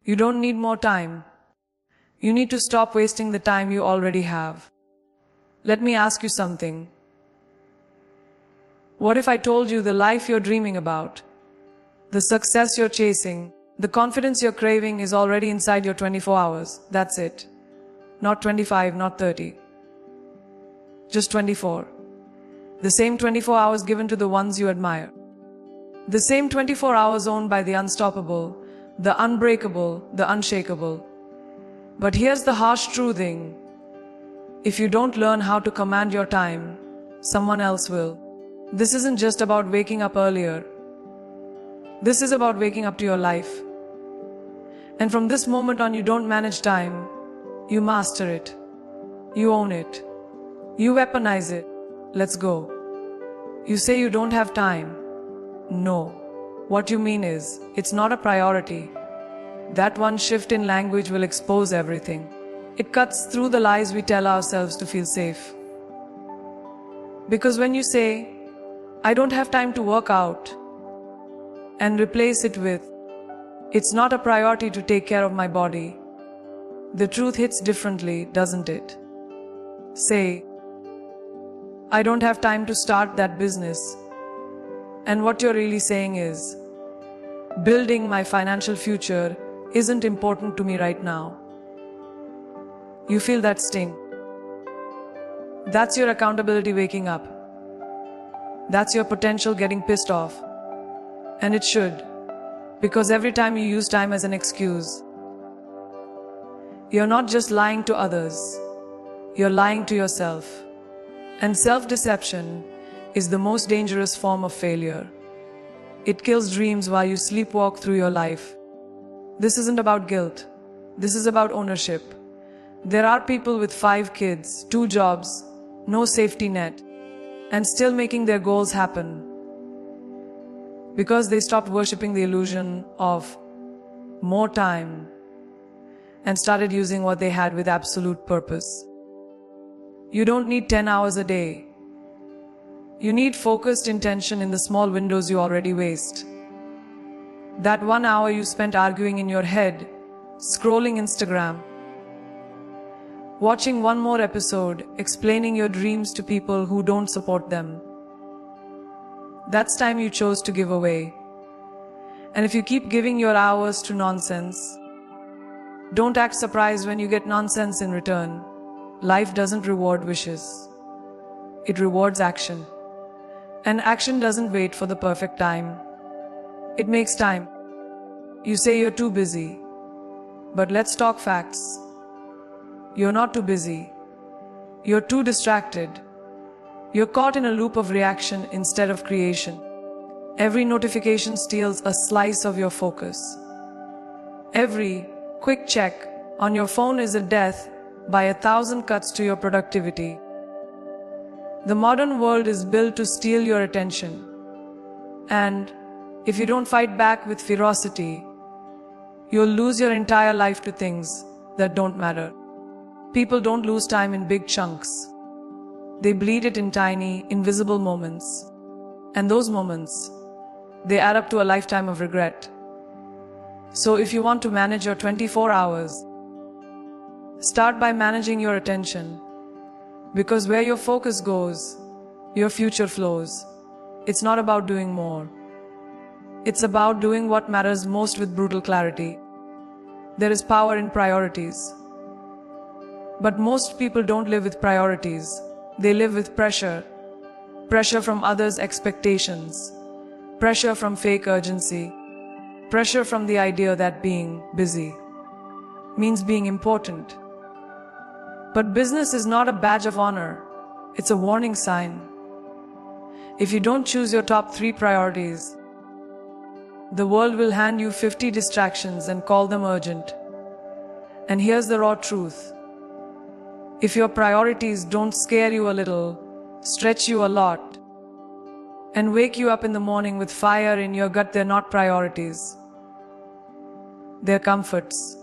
You don't need more time. You need to stop wasting the time you already have. Let me ask you something. What if I told you the life you're dreaming about, the success you're chasing, the confidence you're craving is already inside your 24 hours? That's it. Not 25, not 30. Just 24. The same 24 hours given to the ones you admire. The same 24 hours owned by the unstoppable, the unbreakable, the unshakable. But here's the harsh truthing. If you don't learn how to command your time, someone else will. This isn't just about waking up earlier. This is about waking up to your life. And from this moment on, you don't manage time. You master it. You own it. You weaponize it. Let's go. You say you don't have time. No. What you mean is, it's not a priority. That one shift in language will expose everything. It cuts through the lies we tell ourselves to feel safe. Because when you say, I don't have time to work out, and replace it with, it's not a priority to take care of my body, the truth hits differently, doesn't it? Say, I don't have time to start that business. And what you're really saying is, building my financial future isn't important to me right now. You feel that sting. That's your accountability waking up. That's your potential getting pissed off. And it should. Because every time you use time as an excuse, you're not just lying to others, you're lying to yourself. And self-deception is the most dangerous form of failure. It kills dreams while you sleepwalk through your life. This isn't about guilt. This is about ownership. There are people with 5 kids, 2 jobs, no safety net, and still making their goals happen. Because they stopped worshipping the illusion of more time and started using what they had with absolute purpose. You don't need 10 hours a day. You need focused intention in the small windows you already waste. That 1 hour you spent arguing in your head, scrolling Instagram, watching one more episode, explaining your dreams to people who don't support them. That's time you chose to give away. And if you keep giving your hours to nonsense, don't act surprised when you get nonsense in return. Life doesn't reward wishes. It rewards action. And action doesn't wait for the perfect time. It makes time. You say you're too busy. But let's talk facts. You're not too busy. You're too distracted. You're caught in a loop of reaction instead of creation. Every notification steals a slice of your focus. Every quick check on your phone is a death by 1,000 cuts to your productivity. The modern world is built to steal your attention. And if you don't fight back with ferocity, you'll lose your entire life to things that don't matter. People don't lose time in big chunks. They bleed it in tiny, invisible moments. And those moments, they add up to a lifetime of regret. So if you want to manage your 24 hours, start by managing your attention. Because where your focus goes, your future flows. It's not about doing more. It's about doing what matters most with brutal clarity. There is power in priorities. But most people don't live with priorities. They live with pressure. Pressure from others' expectations. Pressure from fake urgency. Pressure from the idea that being busy means being important. But business is not a badge of honor. It's a warning sign. If you don't choose your top 3 priorities, the world will hand you 50 distractions and call them urgent. And here's the raw truth. If your priorities don't scare you a little, stretch you a lot, and wake you up in the morning with fire in your gut, they're not priorities. They're comforts.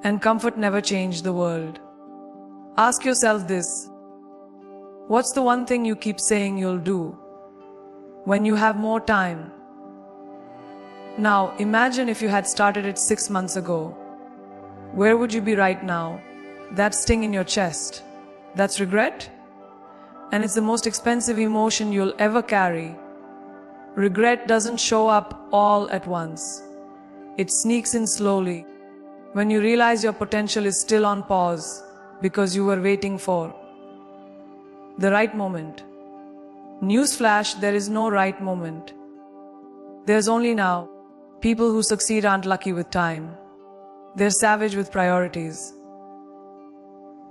And comfort never changed the world. Ask yourself this. What's the one thing you keep saying you'll do when you have more time? Now, imagine if you had started it 6 months ago. where would you be right now? That sting in your chest. That's regret? And it's the most expensive emotion you'll ever carry. Regret doesn't show up all at once. It sneaks in slowly, when you realize your potential is still on pause because you were waiting for the right moment. Newsflash, there is no right moment. There's only now. People who succeed aren't lucky with time. They're savage with priorities.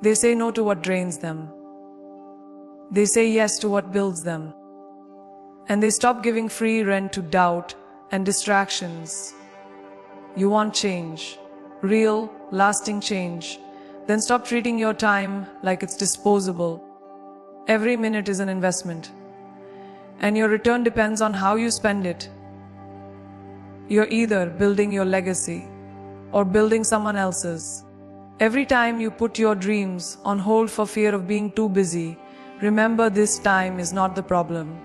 They say no to what drains them. They say yes to what builds them. And they stop giving free rent to doubt and distractions. You want change, real, lasting change. Then stop treating your time like it's disposable. Every minute is an investment, and your return depends on how you spend it. You're either building your legacy or building someone else's. Every time you put your dreams on hold for fear of being too busy, remember this time is not the problem.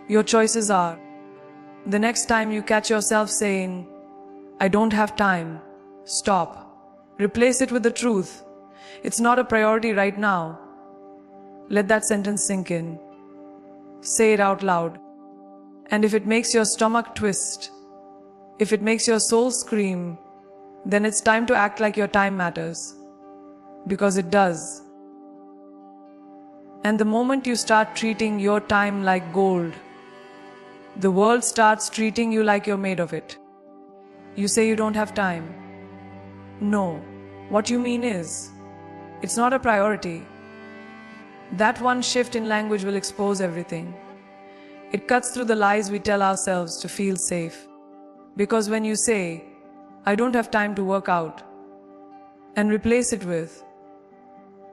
Your choices are. The next time you catch yourself saying, "I don't have time," stop. Replace it with the truth. It's not a priority right now. Let that sentence sink in. Say it out loud. And if it makes your stomach twist, if it makes your soul scream, then it's time to act like your time matters. Because it does. And the moment you start treating your time like gold, the world starts treating you like you're made of it. You say you don't have time. No, what you mean is, it's not a priority. That one shift in language will expose everything. It cuts through the lies we tell ourselves to feel safe. Because when you say, "I don't have time to work out," and replace it with,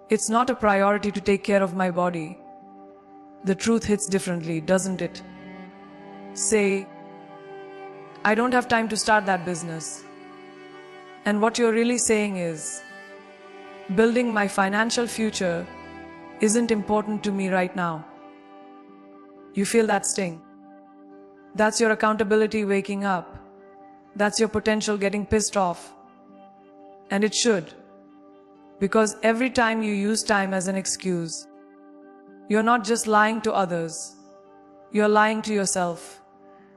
"It's not a priority to take care of my body," the truth hits differently, doesn't it? Say, "I don't have time to start that business." And what you're really saying is, "Building my financial future isn't important to me right now." You feel that sting? That's your accountability waking up. That's your potential getting pissed off. And it should. Because every time you use time as an excuse, you're not just lying to others, you're lying to yourself.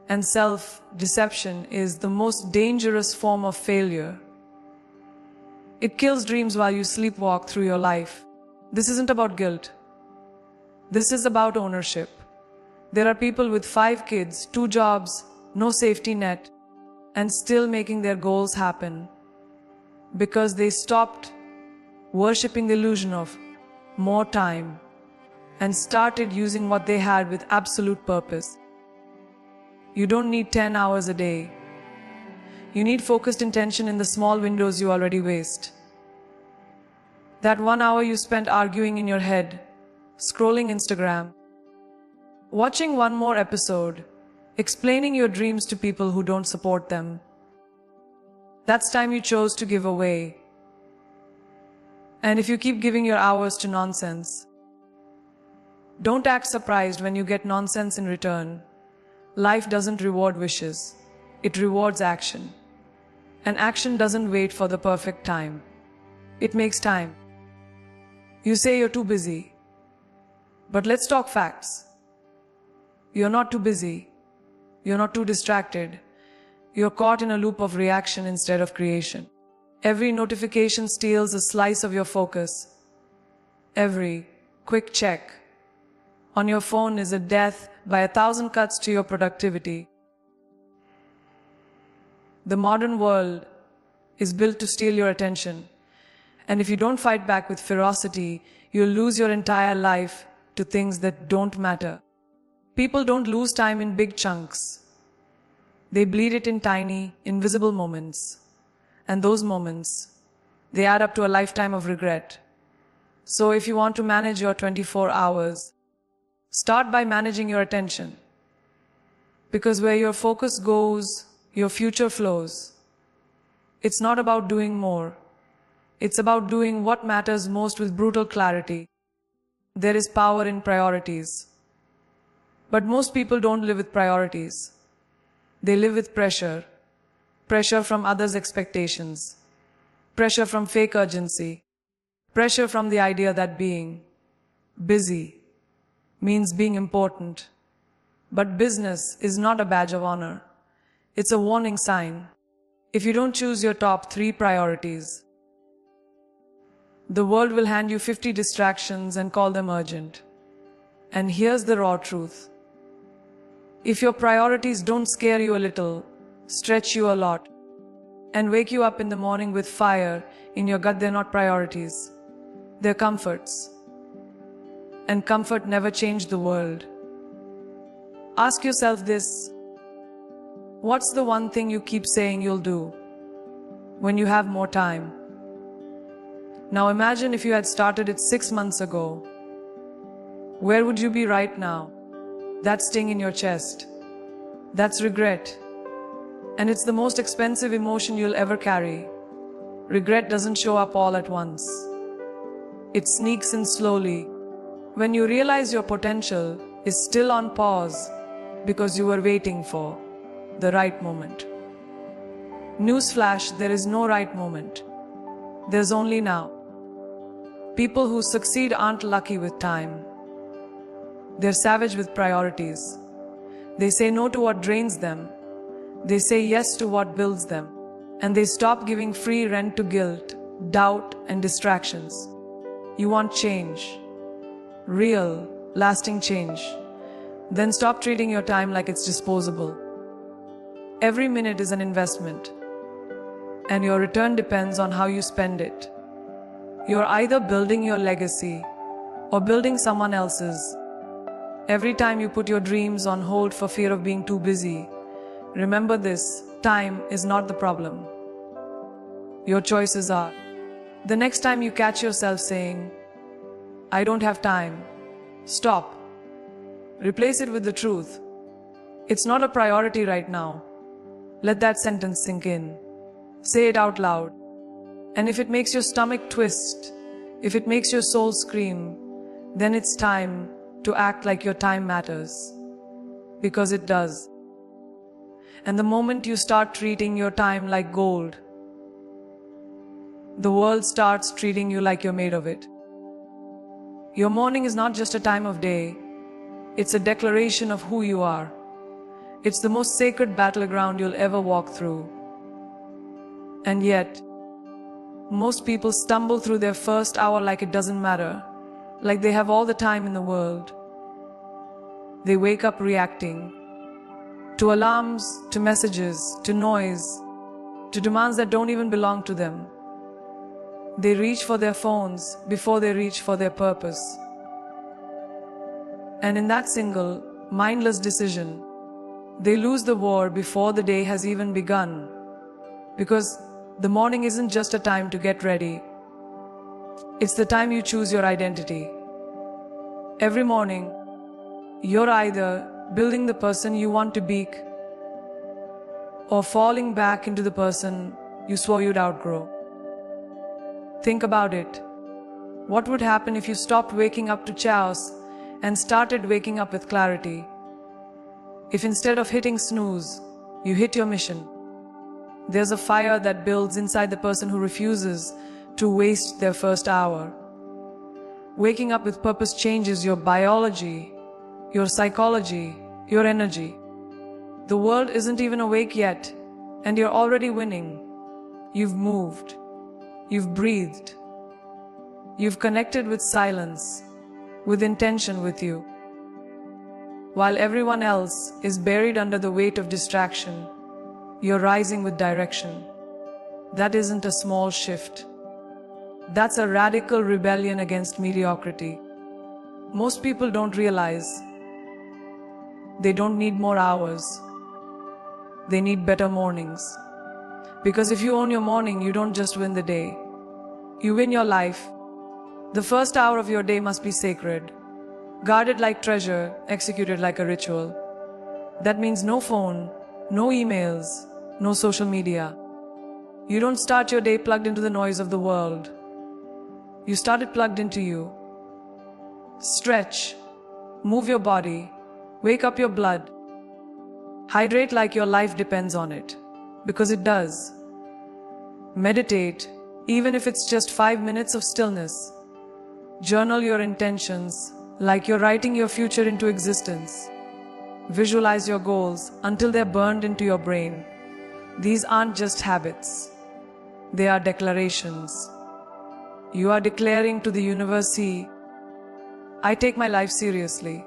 And self-deception is the most dangerous form of failure. It kills dreams while you sleepwalk through your life. This isn't about guilt. This is about ownership. There are people with 5 kids, 2 jobs, no safety net, and still making their goals happen because they stopped worshipping the illusion of more time and started using what they had with absolute purpose. You don't need 10 hours a day. You need focused intention in the small windows you already waste. That 1 hour you spent arguing in your head, scrolling Instagram, watching one more episode, explaining your dreams to people who don't support them. That's time you chose to give away. And if you keep giving your hours to nonsense, don't act surprised when you get nonsense in return. Life doesn't reward wishes. It rewards action. And action doesn't wait for the perfect time. It makes time. You say you're too busy. But let's talk facts. You're not too busy. You're not too distracted. You're caught in a loop of reaction instead of creation. Every notification steals a slice of your focus. Every quick check on your phone is a death by 1,000 cuts to your productivity. The modern world is built to steal your attention. And if you don't fight back with ferocity, you'll lose your entire life to things that don't matter. People don't lose time in big chunks. They bleed it in tiny, invisible moments. And those moments, they add up to a lifetime of regret. So if you want to manage your 24 hours, start by managing your attention. Because where your focus goes, your future flows. It's not about doing more. It's about doing what matters most with brutal clarity. There is power in priorities. But most people don't live with priorities. They live with pressure. Pressure from others' expectations. Pressure from fake urgency. Pressure from the idea that being busy means being important. But business is not a badge of honor. It's a warning sign. If you don't choose your top 3 priorities, the world will hand you 50 distractions and call them urgent. And here's the raw truth. If your priorities don't scare you a little, stretch you a lot, and wake you up in the morning with fire in your gut, they're not priorities. They're comforts. And comfort never changed the world. Ask yourself this. What's the one thing you keep saying you'll do when you have more time? Now imagine if you had started it 6 months ago. Where would you be right now? That sting in your chest. That's regret. And it's the most expensive emotion you'll ever carry. Regret doesn't show up all at once. It sneaks in slowly. When you realize your potential is still on pause because you were waiting for the right moment. Newsflash, there is no right moment. There's only now. People who succeed aren't lucky with time. They're savage with priorities. They say no to what drains them. They say yes to what builds them. And they stop giving free rent to guilt, doubt, and distractions. You want change. Real, lasting change. Then stop treating your time like it's disposable. Every minute is an investment. And your return depends on how you spend it. You're either building your legacy or building someone else's. Every time you put your dreams on hold for fear of being too busy, remember this: time is not the problem. Your choices are. The next time you catch yourself saying, "I don't have time," stop. Replace it with the truth. It's not a priority right now. Let that sentence sink in. Say it out loud. And if it makes your stomach twist, if it makes your soul scream, then it's time to act like your time matters. Because it does. And the moment you start treating your time like gold, the world starts treating you like you're made of it. Your morning is not just a time of day, it's a declaration of who you are. It's the most sacred battleground you'll ever walk through. And yet, most people stumble through their first hour like it doesn't matter, like they have all the time in the world. They wake up reacting to alarms, to messages, to noise, to demands that don't even belong to them. They reach for their phones before they reach for their purpose. And in that single, mindless decision, they lose the war before the day has even begun. Because the morning isn't just a time to get ready. It's the time you choose your identity. Every morning, you're either building the person you want to be or falling back into the person you swore you'd outgrow. Think about it. What would happen if you stopped waking up to chaos and started waking up with clarity? If instead of hitting snooze, you hit your mission. There's a fire that builds inside the person who refuses to waste their first hour. Waking up with purpose changes your biology, your psychology, your energy. The world isn't even awake yet, and you're already winning. You've moved. You've breathed. You've connected with silence, with intention with you. While everyone else is buried under the weight of distraction, you're rising with direction. That isn't a small shift. That's a radical rebellion against mediocrity. Most people don't realize they don't need more hours. They need better mornings. Because if you own your morning, you don't just win the day. You win your life. The first hour of your day must be sacred. Guarded like treasure, executed like a ritual. That means no phone, no emails, no social media. You don't start your day plugged into the noise of the world. You start it plugged into you. Stretch. Move your body. Wake up your blood. Hydrate like your life depends on it. Because it does. Meditate. Even if it's just 5 minutes of stillness. Journal your intentions, like you're writing your future into existence. Visualize your goals until they're burned into your brain. These aren't just habits. They are declarations. You are declaring to the universe, "See, I take my life seriously."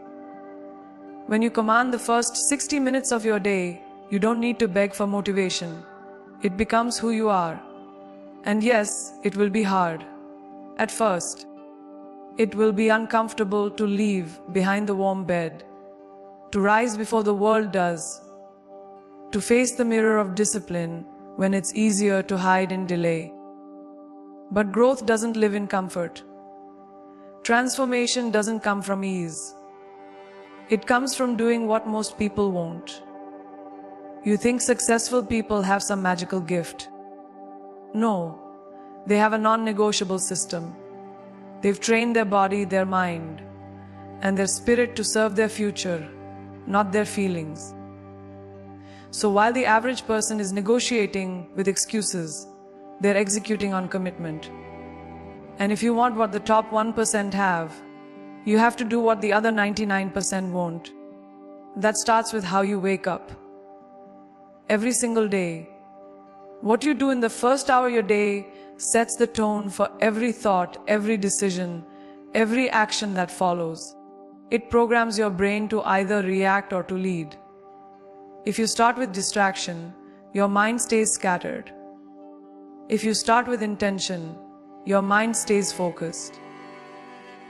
When you command the first 60 minutes of your day, you don't need to beg for motivation. It becomes who you are. And yes, it will be hard. At first, it will be uncomfortable to leave behind the warm bed, to rise before the world does, to face the mirror of discipline when it's easier to hide in delay. But growth doesn't live in comfort. Transformation doesn't come from ease. It comes from doing what most people won't. You think successful people have some magical gift. No, they have a non-negotiable system. They've trained their body, their mind, and their spirit to serve their future, not their feelings. So while the average person is negotiating with excuses, they're executing on commitment. And if you want what the top 1% have, you have to do what the other 99% won't. That starts with how you wake up. Every single day. What you do in the first hour of your day sets the tone for every thought, every decision, every action that follows. It programs your brain to either react or to lead. If you start with distraction, your mind stays scattered. If you start with intention, your mind stays focused.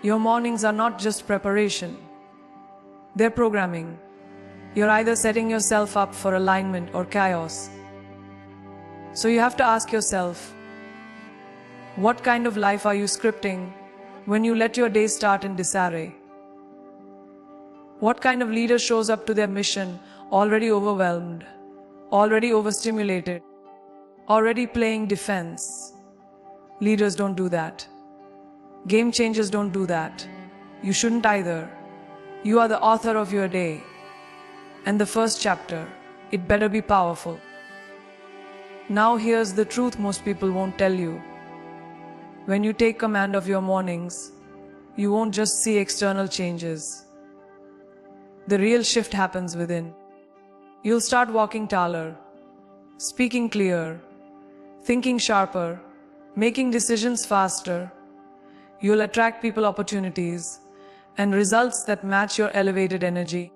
Your mornings are not just preparation. They're programming. You're either setting yourself up for alignment or chaos. So you have to ask yourself, what kind of life are you scripting when you let your day start in disarray? What kind of leader shows up to their mission already overwhelmed, already overstimulated, already playing defense? Leaders don't do that. Game changers don't do that. You shouldn't either. You are the author of your day. And the first chapter, it better be powerful. Now here's the truth most people won't tell you. When you take command of your mornings, you won't just see external changes. The real shift happens within. You'll start walking taller, speaking clear, thinking sharper, making decisions faster. You'll attract people, opportunities, and results that match your elevated energy.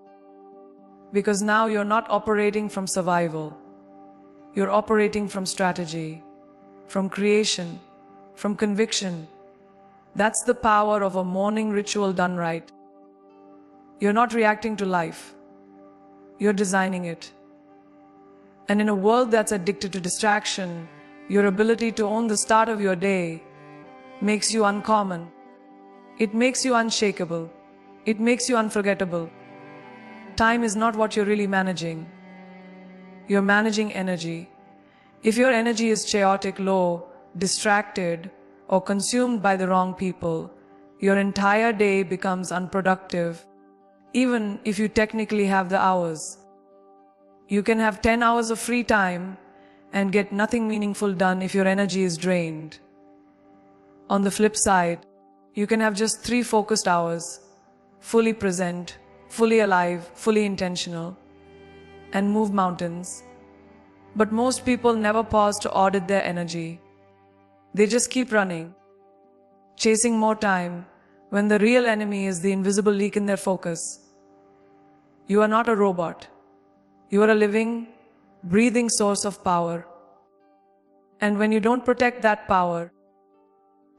Because now you're not operating from survival. You're operating from strategy, from creation, from conviction. That's the power of a morning ritual done right. You're not reacting to life. You're designing it. And in a world that's addicted to distraction, your ability to own the start of your day makes you uncommon. It makes you unshakable. It makes you unforgettable. Time is not what you're really managing. You're managing energy. If your energy is chaotic, low, distracted, or consumed by the wrong people, your entire day becomes unproductive, even if you technically have the hours. You can have 10 hours of free time and get nothing meaningful done if your energy is drained. On the flip side, you can have just 3 focused hours, fully present, fully alive, fully intentional, and move mountains. But most people never pause to audit their energy. They just keep running, chasing more time, when the real enemy is the invisible leak in their focus. You are not a robot. You are a living, breathing source of power. And when you don't protect that power,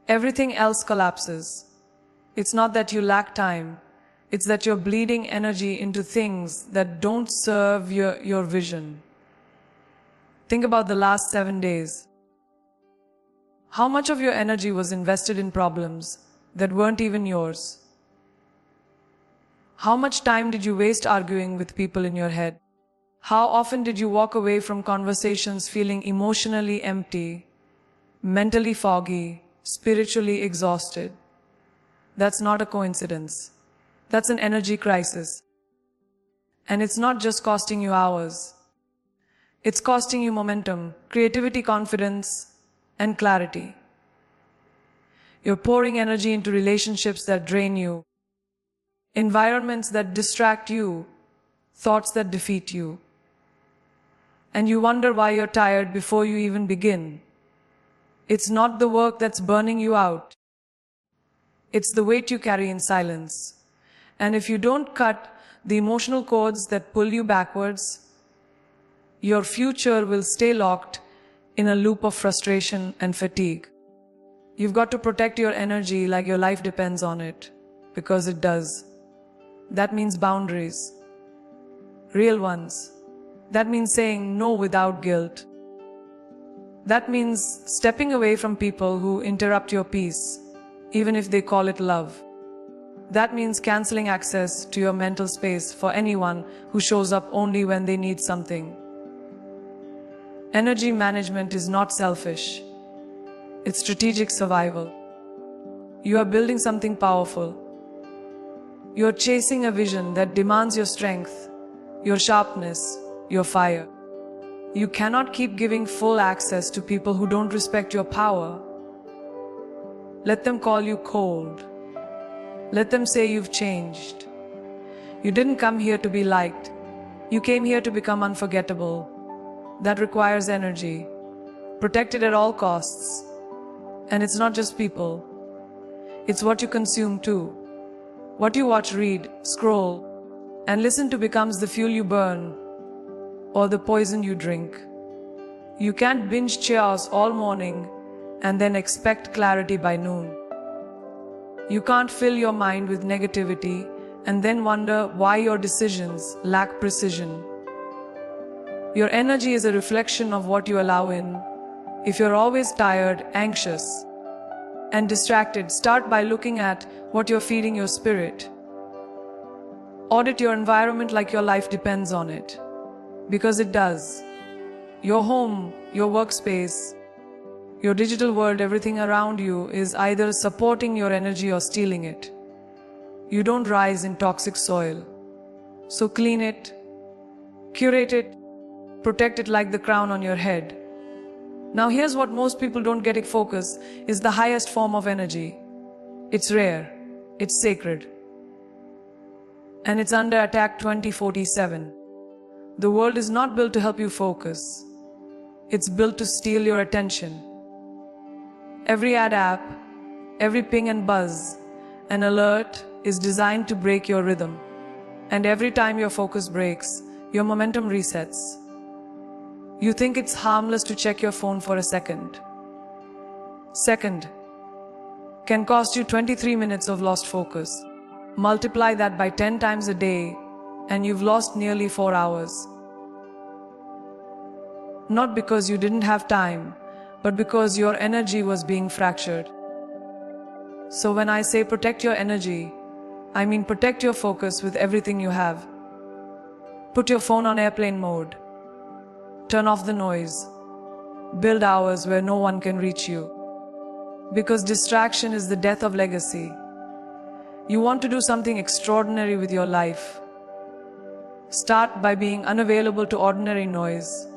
everything else collapses. It's not that you lack time. It's that you're bleeding energy into things that don't serve your vision. Think about the last 7 days. How much of your energy was invested in problems that weren't even yours? How much time did you waste arguing with people in your head? How often did you walk away from conversations feeling emotionally empty, mentally foggy, spiritually exhausted? That's not a coincidence. That's an energy crisis. And it's not just costing you hours. It's costing you momentum, creativity, confidence, and clarity. You're pouring energy into relationships that drain you, environments that distract you, thoughts that defeat you. And you wonder why you're tired before you even begin. It's not the work that's burning you out. It's the weight you carry in silence. And if you don't cut the emotional cords that pull you backwards, your future will stay locked in a loop of frustration and fatigue. You've got to protect your energy like your life depends on it, because it does. That means boundaries. Real ones. That means saying no without guilt. That means stepping away from people who interrupt your peace, even if they call it love. That means canceling access to your mental space for anyone who shows up only when they need something. Energy management is not selfish. It's strategic survival. You are building something powerful. You are chasing a vision that demands your strength, your sharpness, your fire. You cannot keep giving full access to people who don't respect your power. Let them call you cold. Let them say you've changed. You didn't come here to be liked. You came here to become unforgettable. That requires energy. Protect it at all costs. And it's not just people. It's what you consume too. What you watch, read, scroll, and listen to becomes the fuel you burn, or the poison you drink. You can't binge cheers all morning and then expect clarity by noon. You can't fill your mind with negativity and then wonder why your decisions lack precision. Your energy is a reflection of what you allow in. If you're always tired, anxious, and distracted, start by looking at what you're feeding your spirit. Audit your environment like your life depends on it. Because it does. Your home, your workspace, your digital world, everything around you is either supporting your energy or stealing it. You don't rise in toxic soil. So clean it, curate it, protect it like the crown on your head. Now here's what most people don't get: focus is the highest form of energy. It's rare, it's sacred, and it's under attack 24/7. The world is not built to help you focus. It's built to steal your attention. Every ad app, every ping and buzz, an alert is designed to break your rhythm. And every time your focus breaks, your momentum resets. You think it's harmless to check your phone for a second. Second can cost you 23 minutes of lost focus. Multiply that by 10 times a day, and you've lost nearly 4 hours. Not because you didn't have time, but because your energy was being fractured. So when I say protect your energy, I mean protect your focus with everything you have. Put your phone on airplane mode. Turn off the noise. Build hours where no one can reach you. Because distraction is the death of legacy. You want to do something extraordinary with your life. Start by being unavailable to ordinary noise.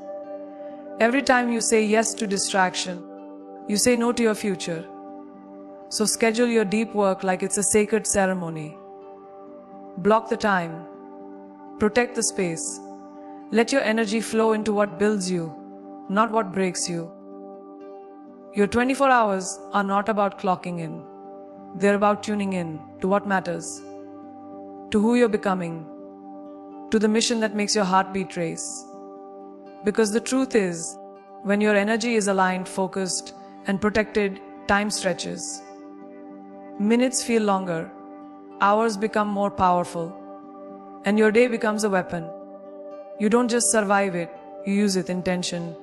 Every time you say yes to distraction, you say no to your future. So schedule your deep work like it's a sacred ceremony. Block the time. Protect the space. Let your energy flow into what builds you, not what breaks you. Your 24 hours are not about clocking in. They're about tuning in to what matters, to who you're becoming, to the mission that makes your heartbeat race. Because the truth is, when your energy is aligned, focused, and protected, time stretches. Minutes feel longer, hours become more powerful, and your day becomes a weapon. You don't just survive it, you use it with intention,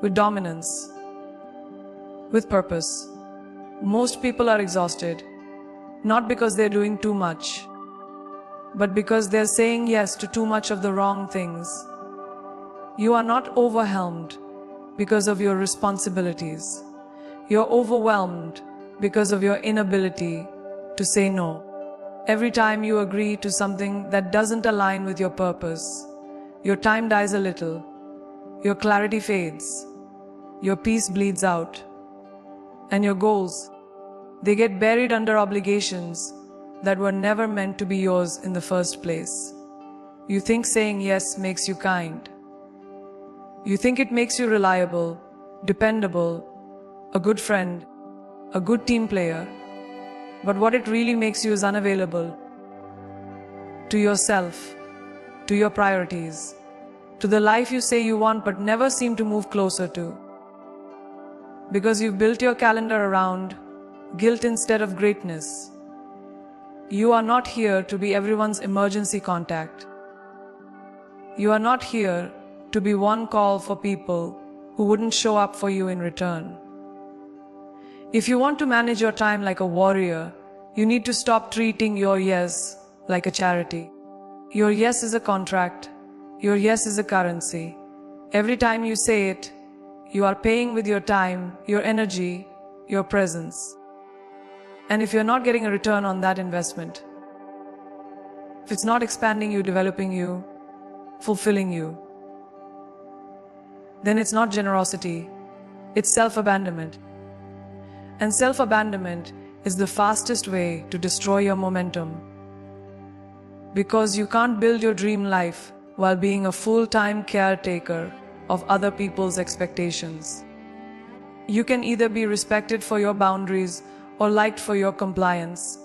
with dominance, with purpose. Most people are exhausted, not because they're doing too much, but because they're saying yes to too much of the wrong things. You are not overwhelmed because of your responsibilities. You're overwhelmed because of your inability to say no. Every time you agree to something that doesn't align with your purpose, your time dies a little, your clarity fades, your peace bleeds out, and your goals, They get buried under obligations that were never meant to be yours in the first place. You think saying yes makes you kind. You think it makes you reliable, dependable, a good friend, a good team player. But what it really makes you is unavailable to yourself, to your priorities, to the life you say you want but never seem to move closer to. Because you've built your calendar around guilt instead of greatness. You are not here to be everyone's emergency contact. You are not here to be one call for people who wouldn't show up for you in return. If you want to manage your time like a warrior, you need to stop treating your yes like a charity. Your yes is a contract. Your yes is a currency. Every time you say it, you are paying with your time, your energy, your presence. And if you're not getting a return on that investment, if it's not expanding you, developing you, fulfilling you, then it's not generosity, it's self-abandonment. And self-abandonment is the fastest way to destroy your momentum. Because you can't build your dream life while being a full-time caretaker of other people's expectations. You can either be respected for your boundaries or liked for your compliance,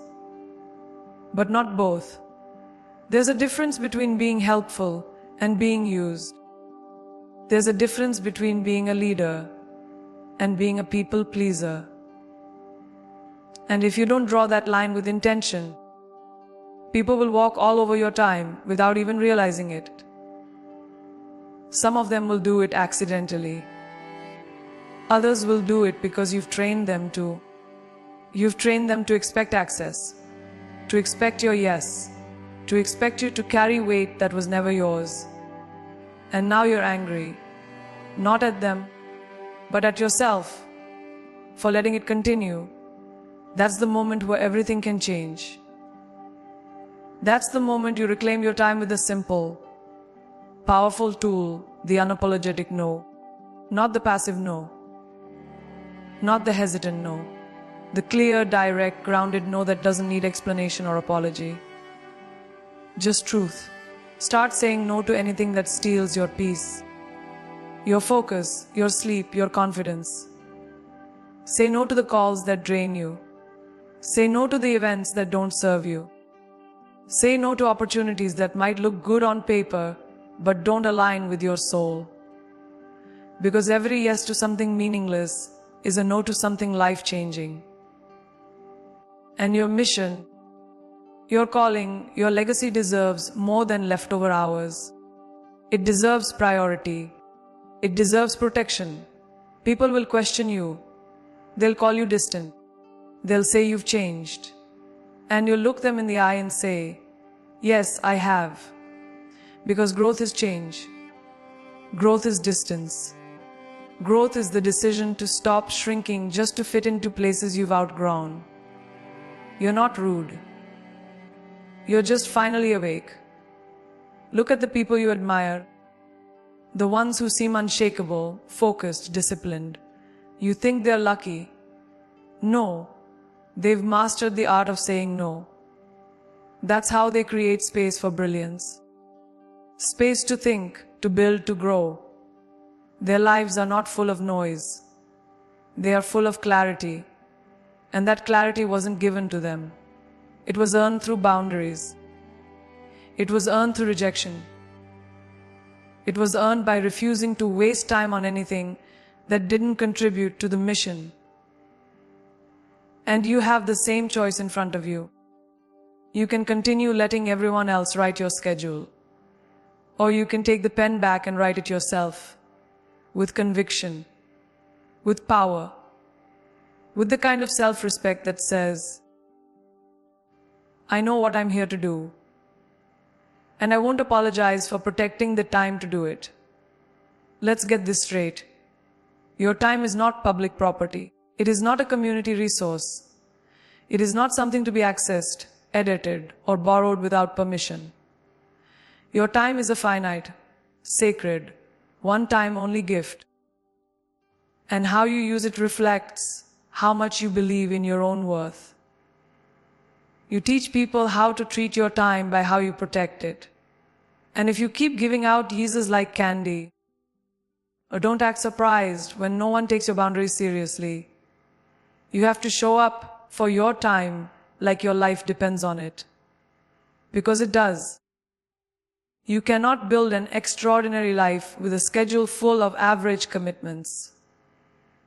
but not both. There's a difference between being helpful and being used. There's a difference between being a leader and being a people pleaser. And if you don't draw that line with intention, people will walk all over your time without even realizing it. Some of them will do it accidentally. Others will do it because you've trained them to. You've trained them to expect access, to expect your yes, to expect you to carry weight that was never yours. And now you're angry, not at them, but at yourself for letting it continue. That's the moment where everything can change. That's the moment you reclaim your time with a simple, powerful tool, the unapologetic no. Not the passive no. Not the hesitant no. The clear, direct, grounded no that doesn't need explanation or apology. Just truth. Start saying no to anything that steals your peace, your focus, your sleep, your confidence. Say no to the calls that drain you. Say no to the events that don't serve you. Say no to opportunities that might look good on paper but don't align with your soul. Because every yes to something meaningless is a no to something life-changing. And your mission, your calling, your legacy deserves more than leftover hours. It deserves priority. It deserves protection. People will question you. They'll call you distant. They'll say you've changed. And you'll look them in the eye and say, yes, I have. Because growth is change. Growth is distance. Growth is the decision to stop shrinking just to fit into places you've outgrown. You're not rude. You're just finally awake. Look at the people you admire. The ones who seem unshakable, focused, disciplined. You think they're lucky. No. They've mastered the art of saying no. That's how they create space for brilliance. Space to think, to build, to grow. Their lives are not full of noise. They are full of clarity. And that clarity wasn't given to them. It was earned through boundaries. It was earned through rejection. It was earned by refusing to waste time on anything that didn't contribute to the mission. And you have the same choice in front of you. You can continue letting everyone else write your schedule. Or you can take the pen back and write it yourself. With conviction. With power. With the kind of self-respect that says, I know what I'm here to do. And I won't apologize for protecting the time to do it. Let's get this straight. Your time is not public property. It is not a community resource. It is not something to be accessed, edited, or borrowed without permission. Your time is a finite, sacred, one-time only gift. And how you use it reflects how much you believe in your own worth. You teach people how to treat your time by how you protect it. And if you keep giving out yeses like candy, or don't act surprised when no one takes your boundaries seriously, you have to show up for your time like your life depends on it. Because it does. You cannot build an extraordinary life with a schedule full of average commitments.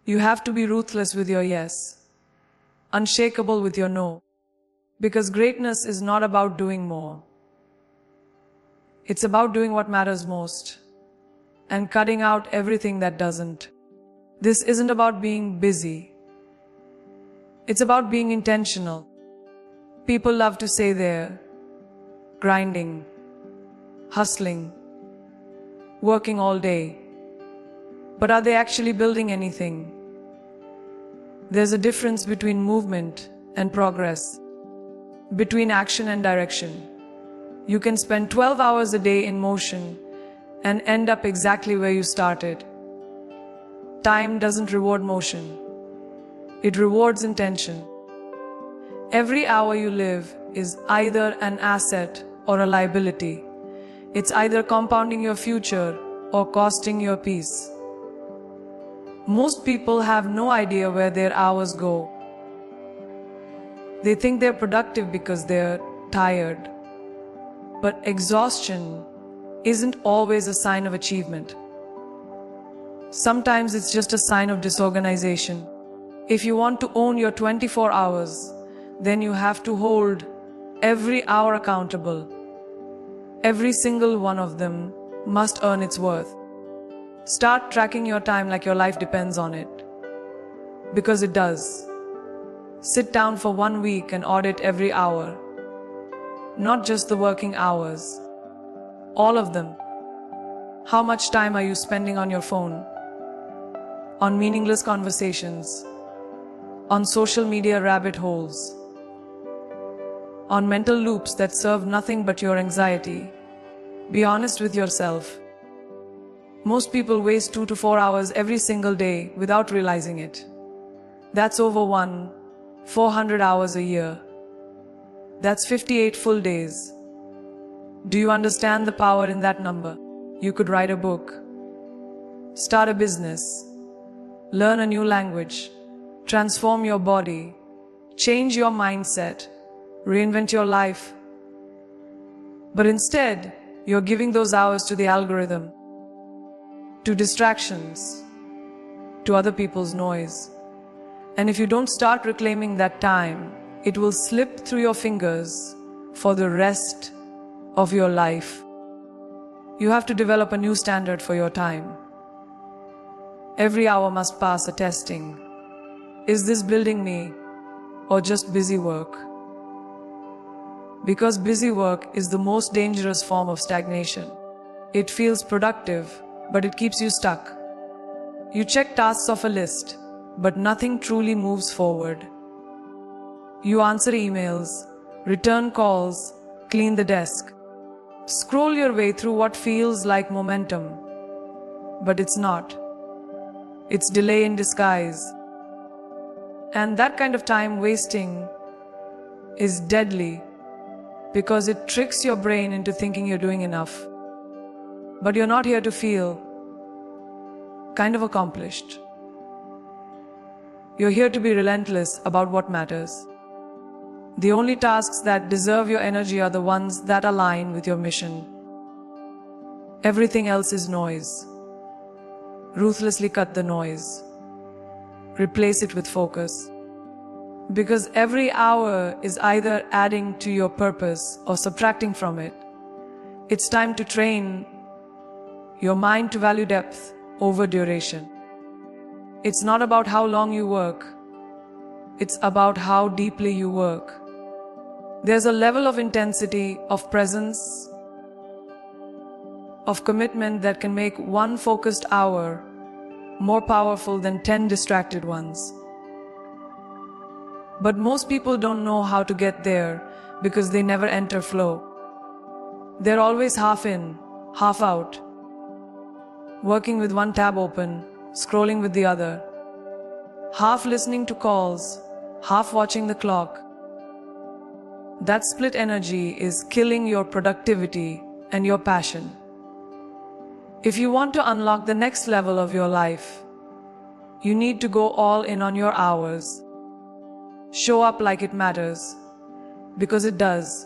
You have to be ruthless with your yes, unshakable with your no. Because greatness is not about doing more. It's about doing what matters most and cutting out everything that doesn't. This isn't about being busy. It's about being intentional. People love to say they're grinding, hustling, working all day. But are they actually building anything? There's a difference between movement and progress, between action and direction. You can spend 12 hours a day in motion and end up exactly where you started. Time doesn't reward motion. It rewards intention. Every hour you live is either an asset or a liability. It's either compounding your future or costing your peace. Most people have no idea where their hours go. They think they're productive because they're tired. But exhaustion isn't always a sign of achievement. Sometimes it's just a sign of disorganization. If you want to own your 24 hours, then you have to hold every hour accountable. Every single one of them must earn its worth. Start tracking your time like your life depends on it. Because it does. Sit down for 1 week and audit every hour. Not just the working hours. All of them. How much time are you spending on your phone? On meaningless conversations? On social media rabbit holes? On mental loops that serve nothing but your anxiety? Be honest with yourself. Most people waste 2 to 4 hours every single day without realizing it. That's over 400 hours a year. That's 58 full days. Do you understand the power in that number? You could write a book, start a business, learn a new language, transform your body, change your mindset, reinvent your life. But instead, you're giving those hours to the algorithm, to distractions, to other people's noise. And if you don't start reclaiming that time, it will slip through your fingers for the rest of your life. You have to develop a new standard for your time. Every hour must pass a testing. Is this building me or just busy work? Because busy work is the most dangerous form of stagnation. It feels productive, but it keeps you stuck. You check tasks off a list, but nothing truly moves forward. You answer emails, return calls, clean the desk. Scroll your way through what feels like momentum, but it's not. It's delay in disguise. And that kind of time wasting is deadly because it tricks your brain into thinking you're doing enough. But you're not here to feel kind of accomplished. You're here to be relentless about what matters. The only tasks that deserve your energy are the ones that align with your mission. Everything else is noise. Ruthlessly cut the noise. Replace it with focus. Because every hour is either adding to your purpose or subtracting from it. It's time to train your mind to value depth over duration. It's not about how long you work. It's about how deeply you work. There's a level of intensity, of presence, of commitment that can make one focused hour more powerful than 10 distracted ones. But most people don't know how to get there because they never enter flow. They're always half in, half out, working with one tab open, scrolling with the other, half listening to calls, half watching the clock. That split energy is killing your productivity and your passion. If you want to unlock the next level of your life, you need to go all in on your hours. Show up like it matters, because it does.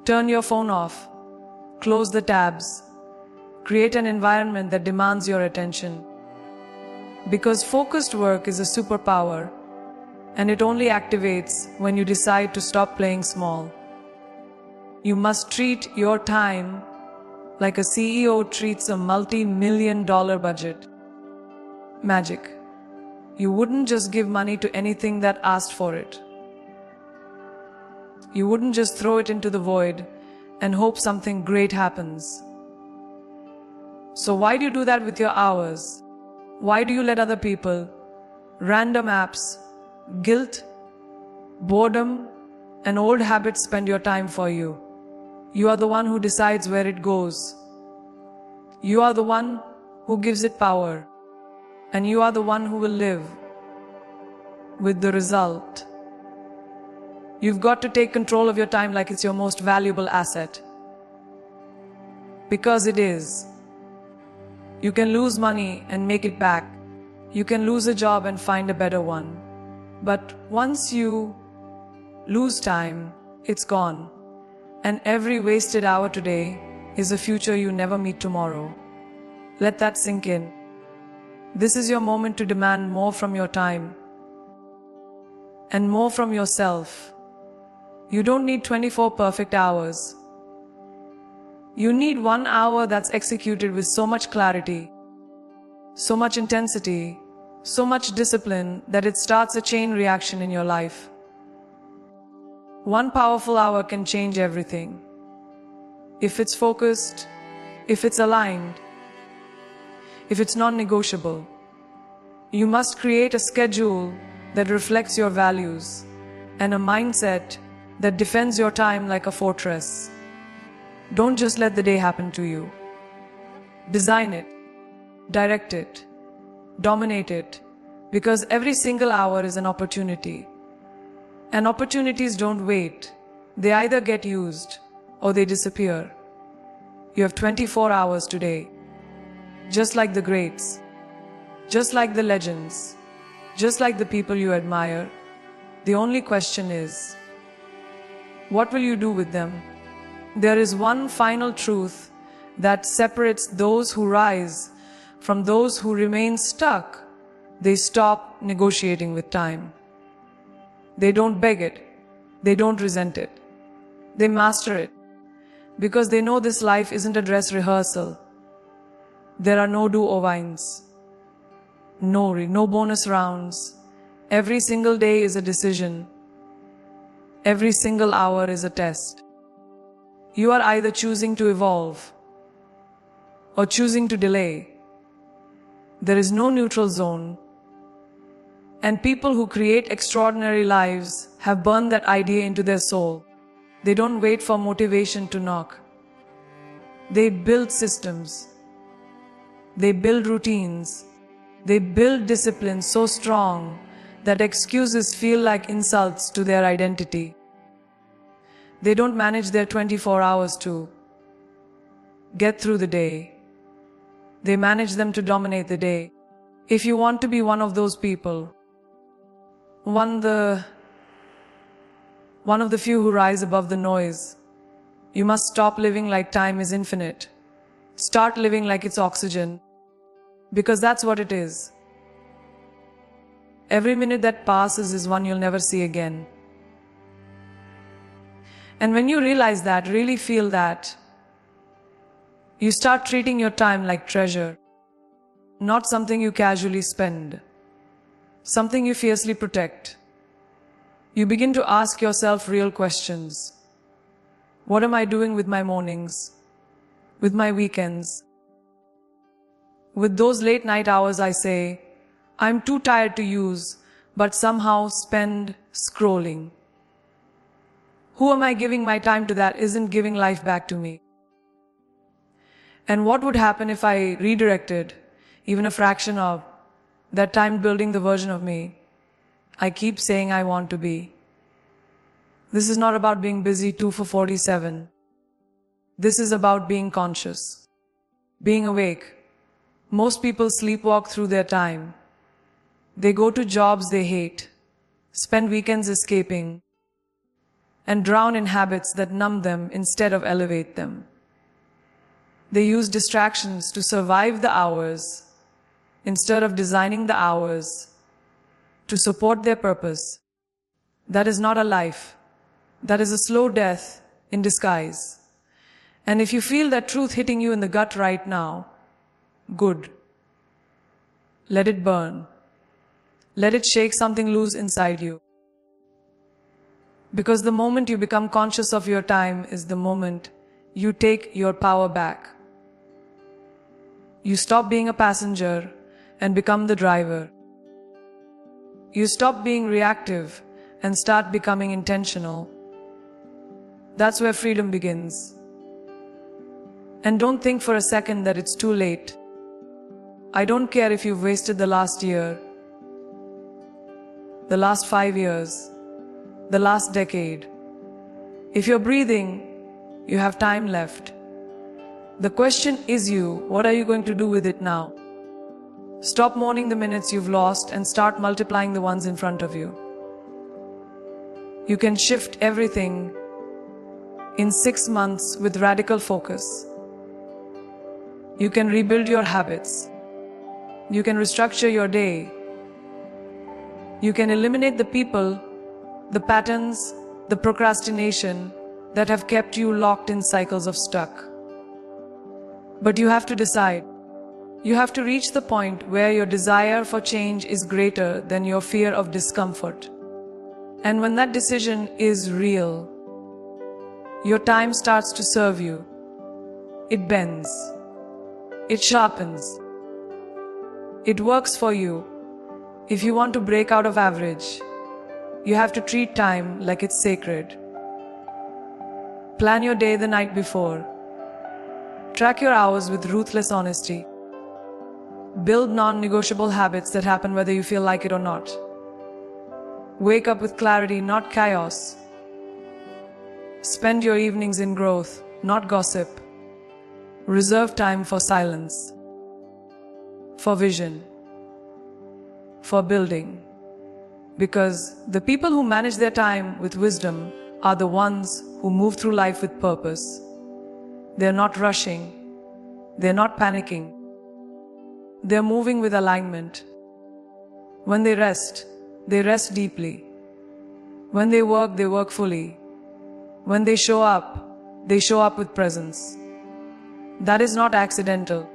Turn your phone off, close the tabs, create an environment that demands your attention. Because focused work is a superpower, and it only activates when you decide to stop playing small. You must treat your time like a CEO treats a multi-million-dollar budget. Magic. You wouldn't just give money to anything that asked for it. You wouldn't just throw it into the void and hope something great happens. So why do you do that with your hours? Why do you let other people, random apps, guilt, boredom, and old habits spend your time for you? You are the one who decides where it goes. You are the one who gives it power. And you are the one who will live with the result. You've got to take control of your time like it's your most valuable asset. Because it is. You can lose money and make it back. You can lose a job and find a better one. But once you lose time, it's gone. And every wasted hour today is a future you never meet tomorrow. Let that sink in. This is your moment to demand more from your time and more from yourself. You don't need 24 perfect hours. You need 1 hour that's executed with so much clarity, so much intensity, so much discipline that it starts a chain reaction in your life. 1 powerful hour can change everything. If it's focused, if it's aligned, if it's non-negotiable. You must create a schedule that reflects your values and a mindset that defends your time like a fortress. Don't just let the day happen to you. Design it, direct it, dominate it, because every single hour is an opportunity. And opportunities don't wait. They either get used or they disappear. You have 24 hours today. Just like the greats, just like the legends, just like the people you admire, the only question is, what will you do with them? There is one final truth that separates those who rise from those who remain stuck. They stop negotiating with time. They don't beg it. They don't resent it. They master it. Because they know this life isn't a dress rehearsal. There are no do-overs, no bonus rounds. Every single day is a decision. Every single hour is a test. You are either choosing to evolve or choosing to delay. There is no neutral zone. And people who create extraordinary lives have burned that idea into their soul. They don't wait for motivation to knock. They build systems. They build routines. They build discipline so strong that excuses feel like insults to their identity. They don't manage their 24 hours to get through the day. They manage them to dominate the day. If you want to be one of those people, one of the few who rise above the noise, you must stop living like time is infinite. Start living like it's oxygen. Because that's what it is. Every minute that passes is one you'll never see again. And when you realize that, really feel that, you start treating your time like treasure, not something you casually spend, something you fiercely protect. You begin to ask yourself real questions. What am I doing with my mornings, with my weekends? With those late night hours I say, I'm too tired to use, but somehow spend scrolling. Who am I giving my time to that isn't giving life back to me? And what would happen if I redirected even a fraction of that time building the version of me I keep saying I want to be. This is not about being busy 2 for 47. This is about being conscious, being awake. Most people sleepwalk through their time. They go to jobs they hate, spend weekends escaping, and drown in habits that numb them instead of elevate them. They use distractions to survive the hours instead of designing the hours to support their purpose. That is not a life. That is a slow death in disguise. And if you feel that truth hitting you in the gut right now, good. Let it burn. Let it shake something loose inside you. Because the moment you become conscious of your time is the moment you take your power back. You stop being a passenger and become the driver. You stop being reactive and start becoming intentional. That's where freedom begins. And don't think for a second that it's too late. I don't care if you've wasted the last year, the last 5 years, the last decade. If you're breathing, you have time left. The question is what are you going to do with it now? Stop mourning the minutes you've lost and start multiplying the ones in front of you. You can shift everything in 6 months with radical focus. You can rebuild your habits. You can restructure your day. You can eliminate the people, the patterns, the procrastination that have kept you locked in cycles of stuck. But you have to decide. You have to reach the point where your desire for change is greater than your fear of discomfort. And when that decision is real, your time starts to serve you. It bends. It sharpens. It works for you. If you want to break out of average, you have to treat time like it's sacred. Plan your day the night before. Track your hours with ruthless honesty. Build non-negotiable habits that happen whether you feel like it or not. Wake up with clarity, not chaos. Spend your evenings in growth, not gossip. Reserve time for silence, for vision, for building. Because the people who manage their time with wisdom are the ones who move through life with purpose. They're not rushing. They're not panicking. They're moving with alignment. When they rest deeply. When they work fully. When they show up with presence. That is not accidental.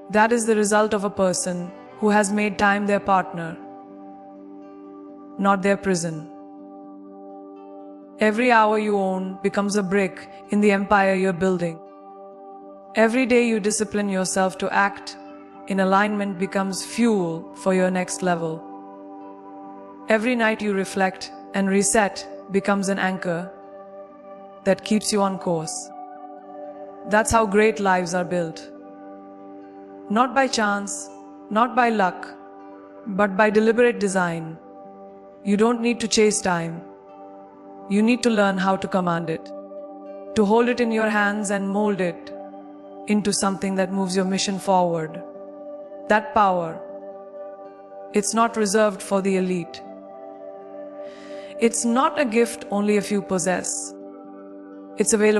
That is the result of a person who has made time their partner, not their prison. Every hour you own becomes a brick in the empire you're building. Every day you discipline yourself to act in alignment becomes fuel for your next level. Every night you reflect and reset becomes an anchor that keeps you on course. That's how great lives are built. Not by chance, not by luck, but by deliberate design. You don't need to chase time. You need to learn how to command it, to hold it in your hands and mold it into something that moves your mission forward. That power, it's not reserved for the elite. It's not a gift only a few possess. It's available